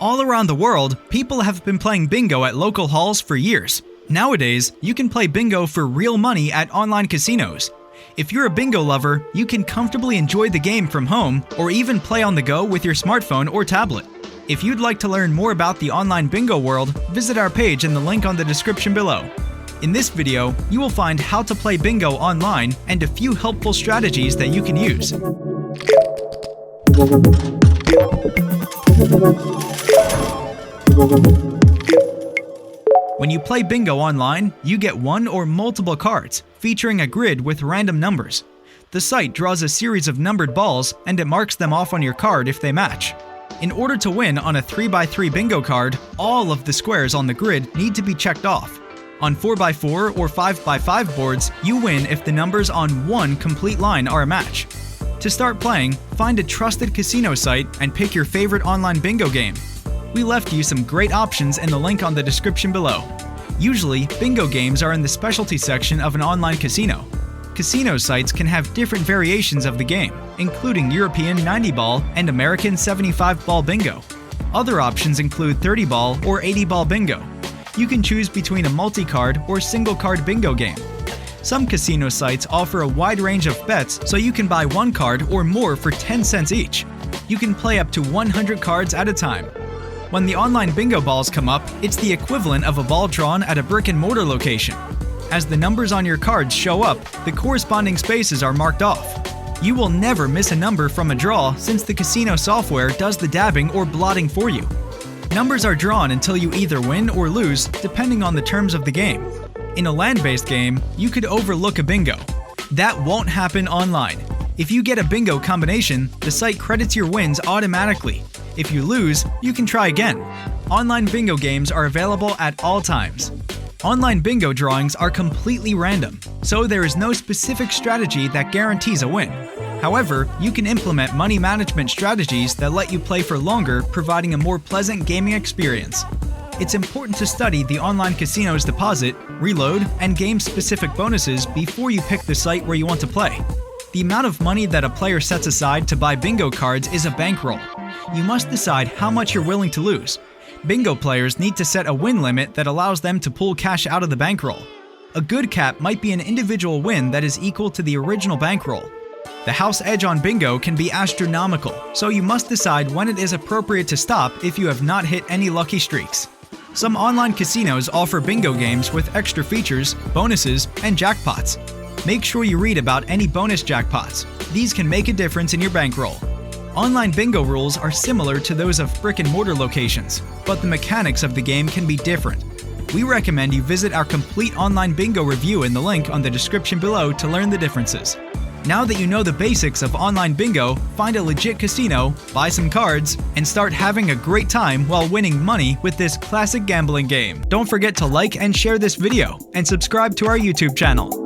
All around the world, people have been playing bingo at local halls for years. Nowadays, you can play bingo for real money at online casinos. If you're a bingo lover, you can comfortably enjoy the game from home or even play on the go with your smartphone or tablet. If you'd like to learn more about the online bingo world, visit our page in the link on the description below. In this video, you will find how to play bingo online and a few helpful strategies that you can use. When you play bingo online, you get one or multiple cards, featuring a grid with random numbers. The site draws a series of numbered balls and it marks them off on your card if they match. In order to win on a 3x3 bingo card, all of the squares on the grid need to be checked off. On 4x4 or 5x5 boards, you win if the numbers on one complete line are a match. To start playing, find a trusted casino site and pick your favorite online bingo game. We left you some great options in the link on the description below. Usually, bingo games are in the specialty section of an online casino. Casino sites can have different variations of the game, including European 90-ball and American 75-ball bingo. Other options include 30-ball or 80-ball bingo. You can choose between a multi-card or single-card bingo game. Some casino sites offer a wide range of bets, so you can buy one card or more for 10 cents each. You can play up to 100 cards at a time. When the online bingo balls come up, it's the equivalent of a ball drawn at a brick-and-mortar location. As the numbers on your cards show up, the corresponding spaces are marked off. You will never miss a number from a draw since the casino software does the dabbing or blotting for you. Numbers are drawn until you either win or lose, depending on the terms of the game. In a land-based game, you could overlook a bingo. That won't happen online. If you get a bingo combination, the site credits your wins automatically. If you lose, you can try again. Online bingo games are available at all times. Online bingo drawings are completely random, so there is no specific strategy that guarantees a win. However, you can implement money management strategies that let you play for longer, providing a more pleasant gaming experience. It's important to study the online casino's deposit, reload, and game-specific bonuses before you pick the site where you want to play. The amount of money that a player sets aside to buy bingo cards is a bankroll. You must decide how much you're willing to lose. Bingo players need to set a win limit that allows them to pull cash out of the bankroll. A good cap might be an individual win that is equal to the original bankroll. The house edge on bingo can be astronomical, so you must decide when it is appropriate to stop if you have not hit any lucky streaks. Some online casinos offer bingo games with extra features, bonuses, and jackpots. Make sure you read about any bonus jackpots. These can make a difference in your bankroll. Online bingo rules are similar to those of brick-and-mortar locations, but the mechanics of the game can be different. We recommend you visit our complete online bingo review in the link on the description below to learn the differences. Now that you know the basics of online bingo, find a legit casino, buy some cards, and start having a great time while winning money with this classic gambling game. Don't forget to like and share this video, and subscribe to our YouTube channel.